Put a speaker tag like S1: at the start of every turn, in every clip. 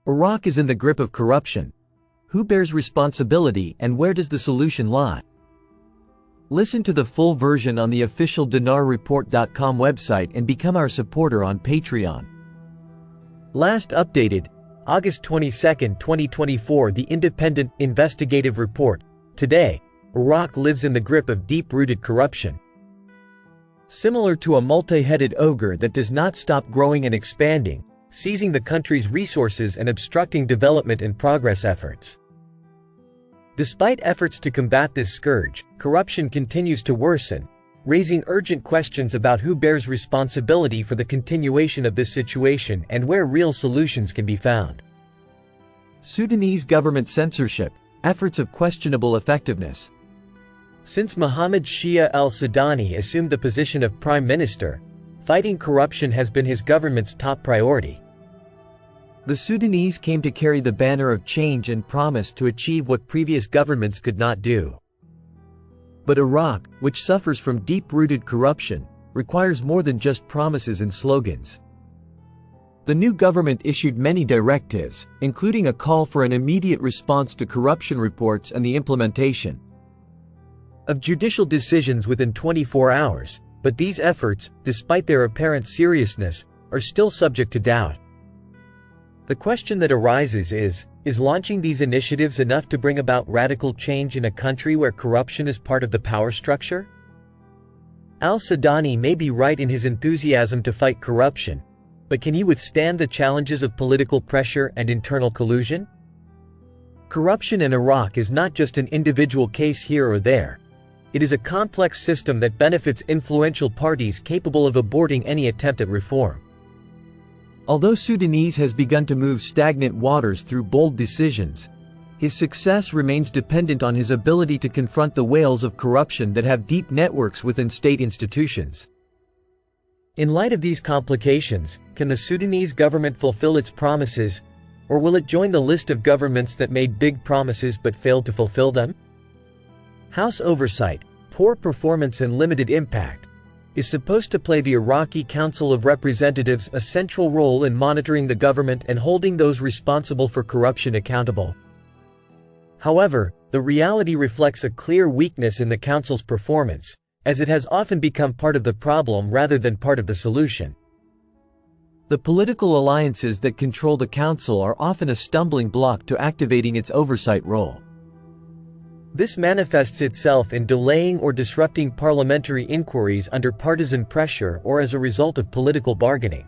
S1: Iraq is in the grip of corruption. Who bears responsibility and where does the solution lie? Listen to the full version on the official dinarreport.com website and become our supporter on Patreon. Last updated, August 22, 2024. The Independent Investigative Report. Today, Iraq lives in the grip of deep-rooted corruption. Similar to a multi-headed ogre that does not stop growing and expanding, seizing the country's resources and obstructing development and progress efforts. Despite efforts to combat this scourge, corruption continues to worsen, raising urgent questions about who bears responsibility for the continuation of this situation and where real solutions can be found. Sudanese government censorship, efforts of questionable effectiveness. Since Mohammed Shia al-Sudani assumed the position of Prime Minister, fighting corruption has been his government's top priority. The Sudanese came to carry the banner of change and promise to achieve what previous governments could not do. But Iraq, which suffers from deep-rooted corruption, requires more than just promises and slogans. The new government issued many directives, including a call for an immediate response to corruption reports and the implementation of judicial decisions within 24 hours, but these efforts, despite their apparent seriousness, are still subject to doubt. The question that arises is launching these initiatives enough to bring about radical change in a country where corruption is part of the power structure? Al-Sudani may be right in his enthusiasm to fight corruption, but can he withstand the challenges of political pressure and internal collusion? Corruption in Iraq is not just an individual case here or there. It is a complex system that benefits influential parties capable of aborting any attempt at reform. Although Sudanese has begun to move stagnant waters through bold decisions, his success remains dependent on his ability to confront the whales of corruption that have deep networks within state institutions. In light of these complications, can the Sudanese government fulfill its promises, or will it join the list of governments that made big promises but failed to fulfill them? House oversight, poor performance and limited impact, is supposed to play the Iraqi Council of Representatives a central role in monitoring the government and holding those responsible for corruption accountable. However, the reality reflects a clear weakness in the Council's performance, as it has often become part of the problem rather than part of the solution. The political alliances that control the Council are often a stumbling block to activating its oversight role. This manifests itself in delaying or disrupting parliamentary inquiries under partisan pressure or as a result of political bargaining.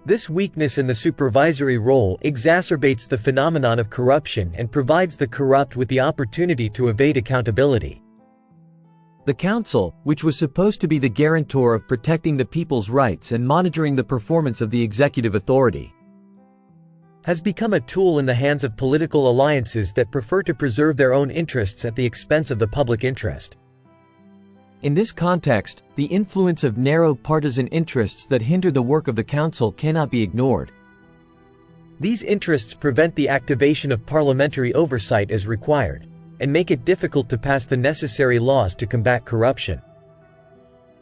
S1: This weakness in the supervisory role exacerbates the phenomenon of corruption and provides the corrupt with the opportunity to evade accountability. The Council, which was supposed to be the guarantor of protecting the people's rights and monitoring the performance of the executive authority, has become a tool in the hands of political alliances that prefer to preserve their own interests at the expense of the public interest. In this context, the influence of narrow partisan interests that hinder the work of the Council cannot be ignored. These interests prevent the activation of parliamentary oversight as required, and make it difficult to pass the necessary laws to combat corruption.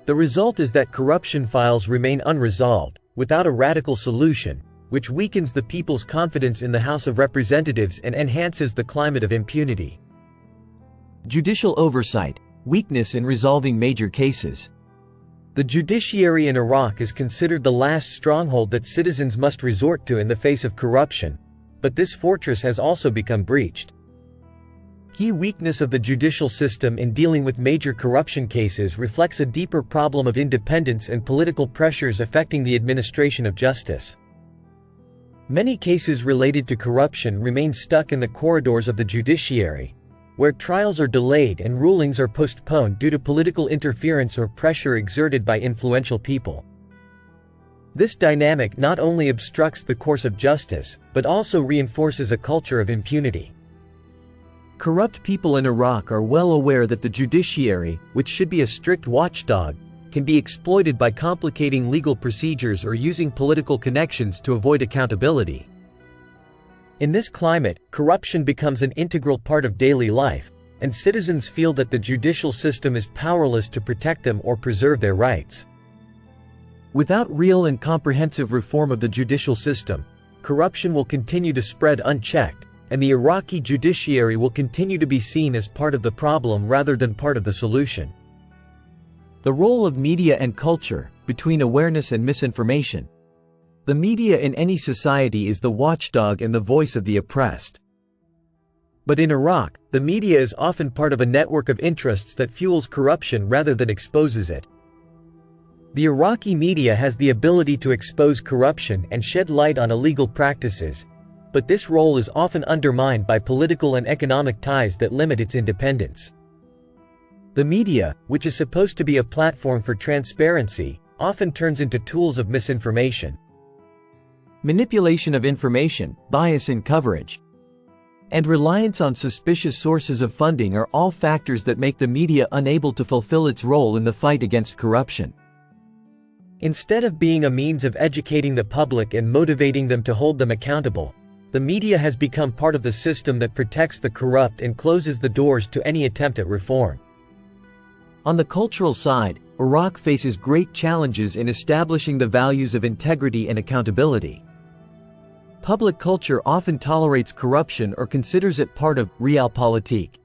S1: The result is that corruption files remain unresolved, without a radical solution, which weakens the people's confidence in the House of Representatives and enhances the climate of impunity. Judicial oversight, weakness in resolving major cases. The judiciary in Iraq is considered the last stronghold that citizens must resort to in the face of corruption, but this fortress has also become breached. Key weakness of the judicial system in dealing with major corruption cases reflects a deeper problem of independence and political pressures affecting the administration of justice. Many cases related to corruption remain stuck in the corridors of the judiciary, where trials are delayed and rulings are postponed due to political interference or pressure exerted by influential people. This dynamic not only obstructs the course of justice, but also reinforces a culture of impunity. Corrupt people in Iraq are well aware that the judiciary, which should be a strict watchdog, can be exploited by complicating legal procedures or using political connections to avoid accountability. In this climate, corruption becomes an integral part of daily life, and citizens feel that the judicial system is powerless to protect them or preserve their rights. Without real and comprehensive reform of the judicial system, corruption will continue to spread unchecked, and the Iraqi judiciary will continue to be seen as part of the problem rather than part of the solution. The role of media and culture, between awareness and misinformation. The media in any society is the watchdog and the voice of the oppressed. But in Iraq, the media is often part of a network of interests that fuels corruption rather than exposes it. The Iraqi media has the ability to expose corruption and shed light on illegal practices, but this role is often undermined by political and economic ties that limit its independence. The media, which is supposed to be a platform for transparency, often turns into tools of misinformation. Manipulation of information, bias in coverage, and reliance on suspicious sources of funding are all factors that make the media unable to fulfill its role in the fight against corruption. Instead of being a means of educating the public and motivating them to hold them accountable, the media has become part of the system that protects the corrupt and closes the doors to any attempt at reform. On the cultural side, Iraq faces great challenges in establishing the values of integrity and accountability. Public culture often tolerates corruption or considers it part of realpolitik.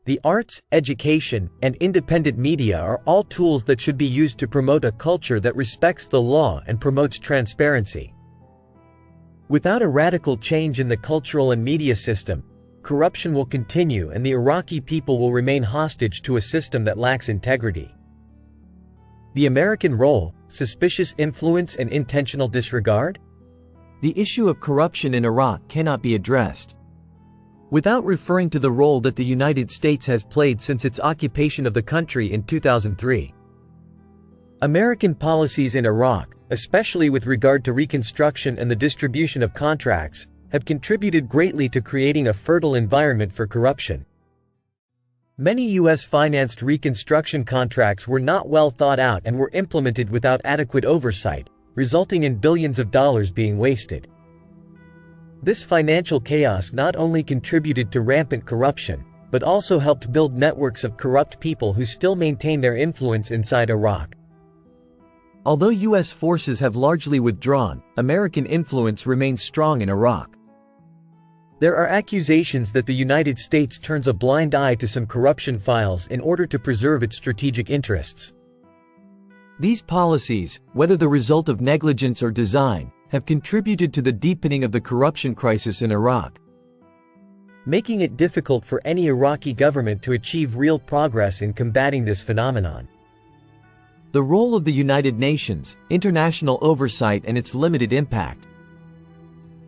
S1: The arts, education, and independent media are all tools that should be used to promote a culture that respects the law and promotes transparency. Without a radical change in the cultural and media system, corruption will continue and the Iraqi people will remain hostage to a system that lacks integrity. The American role, suspicious influence and intentional disregard? The issue of corruption in Iraq cannot be addressed without referring to the role that the United States has played since its occupation of the country in 2003. American policies in Iraq, especially with regard to reconstruction and the distribution of contracts, have contributed greatly to creating a fertile environment for corruption. Many U.S.-financed reconstruction contracts were not well thought out and were implemented without adequate oversight, resulting in billions of dollars being wasted. This financial chaos not only contributed to rampant corruption, but also helped build networks of corrupt people who still maintain their influence inside Iraq. Although U.S. forces have largely withdrawn, American influence remains strong in Iraq. There are accusations that the United States turns a blind eye to some corruption files in order to preserve its strategic interests. These policies, whether the result of negligence or design, have contributed to the deepening of the corruption crisis in Iraq, making it difficult for any Iraqi government to achieve real progress in combating this phenomenon. The role of the United Nations, international oversight and its limited impact.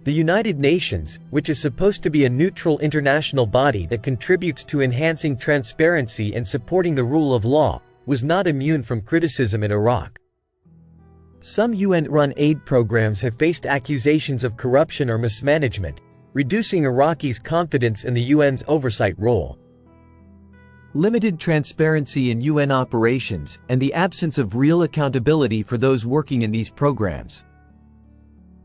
S1: The United Nations, which is supposed to be a neutral international body that contributes to enhancing transparency and supporting the rule of law, was not immune from criticism in Iraq. Some UN-run aid programs have faced accusations of corruption or mismanagement, reducing Iraqis' confidence in the UN's oversight role. Limited transparency in UN operations and the absence of real accountability for those working in these programs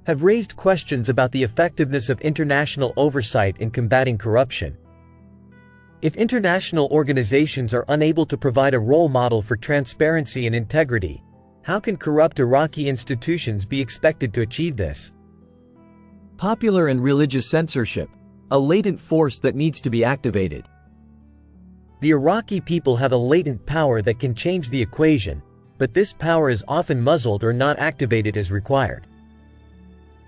S1: have raised questions about the effectiveness of international oversight in combating corruption. If international organizations are unable to provide a role model for transparency and integrity, how can corrupt Iraqi institutions be expected to achieve this? Popular and religious censorship, a latent force that needs to be activated. The Iraqi people have a latent power that can change the equation, but this power is often muzzled or not activated as required.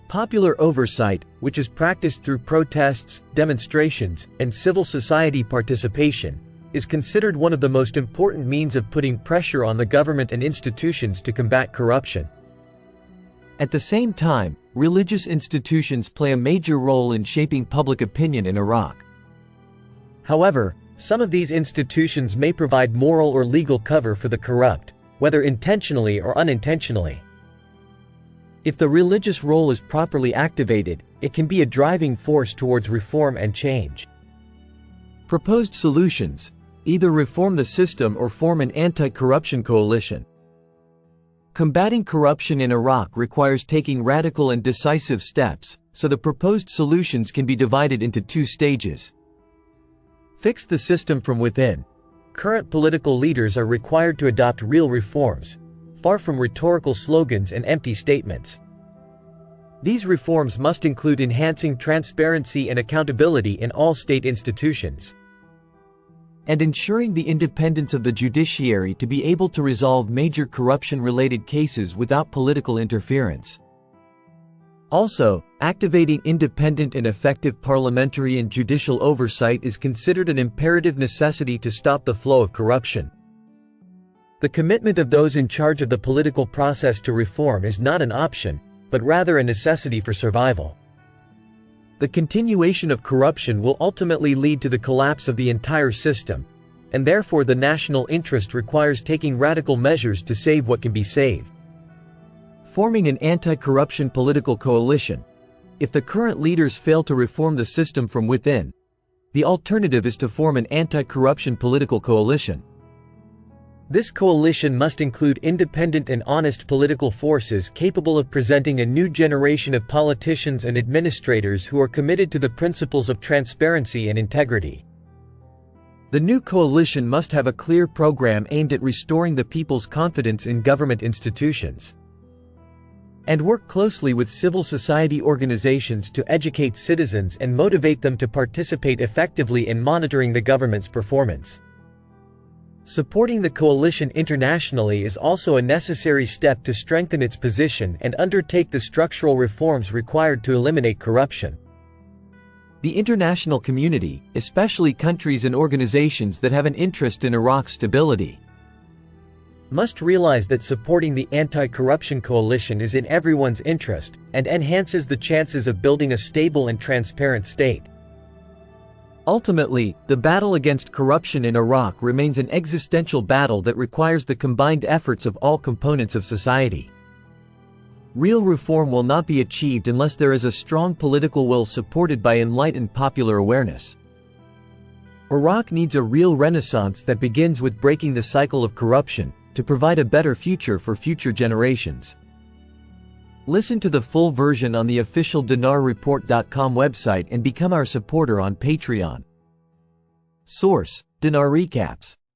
S1: Popular oversight, which is practiced through protests, demonstrations, and civil society participation, is considered one of the most important means of putting pressure on the government and institutions to combat corruption. At the same time, religious institutions play a major role in shaping public opinion in Iraq. However, some of these institutions may provide moral or legal cover for the corrupt, whether intentionally or unintentionally. If the religious role is properly activated, it can be a driving force towards reform and change. Proposed solutions: either reform the system or form an anti-corruption coalition. Combating corruption in Iraq requires taking radical and decisive steps, so the proposed solutions can be divided into two stages. Fix the system from within. Current political leaders are required to adopt real reforms, far from rhetorical slogans and empty statements. These reforms must include enhancing transparency and accountability in all state institutions, and ensuring the independence of the judiciary to be able to resolve major corruption-related cases without political interference. Also, activating independent and effective parliamentary and judicial oversight is considered an imperative necessity to stop the flow of corruption. The commitment of those in charge of the political process to reform is not an option, but rather a necessity for survival. The continuation of corruption will ultimately lead to the collapse of the entire system, and therefore the national interest requires taking radical measures to save what can be saved. Forming an anti-corruption political coalition. If the current leaders fail to reform the system from within, the alternative is to form an anti-corruption political coalition. This coalition must include independent and honest political forces capable of presenting a new generation of politicians and administrators who are committed to the principles of transparency and integrity. The new coalition must have a clear program aimed at restoring the people's confidence in government institutions, and work closely with civil society organizations to educate citizens and motivate them to participate effectively in monitoring the government's performance. Supporting the coalition internationally is also a necessary step to strengthen its position and undertake the structural reforms required to eliminate corruption. The international community, especially countries and organizations that have an interest in Iraq's stability, must realize that supporting the anti-corruption coalition is in everyone's interest and enhances the chances of building a stable and transparent state. Ultimately, the battle against corruption in Iraq remains an existential battle that requires the combined efforts of all components of society. Real reform will not be achieved unless there is a strong political will supported by enlightened popular awareness. Iraq needs a real renaissance that begins with breaking the cycle of corruption to provide a better future for future generations. Listen to the full version on the official dinarreport.com website and become our supporter on Patreon. Source: Dinar Recaps.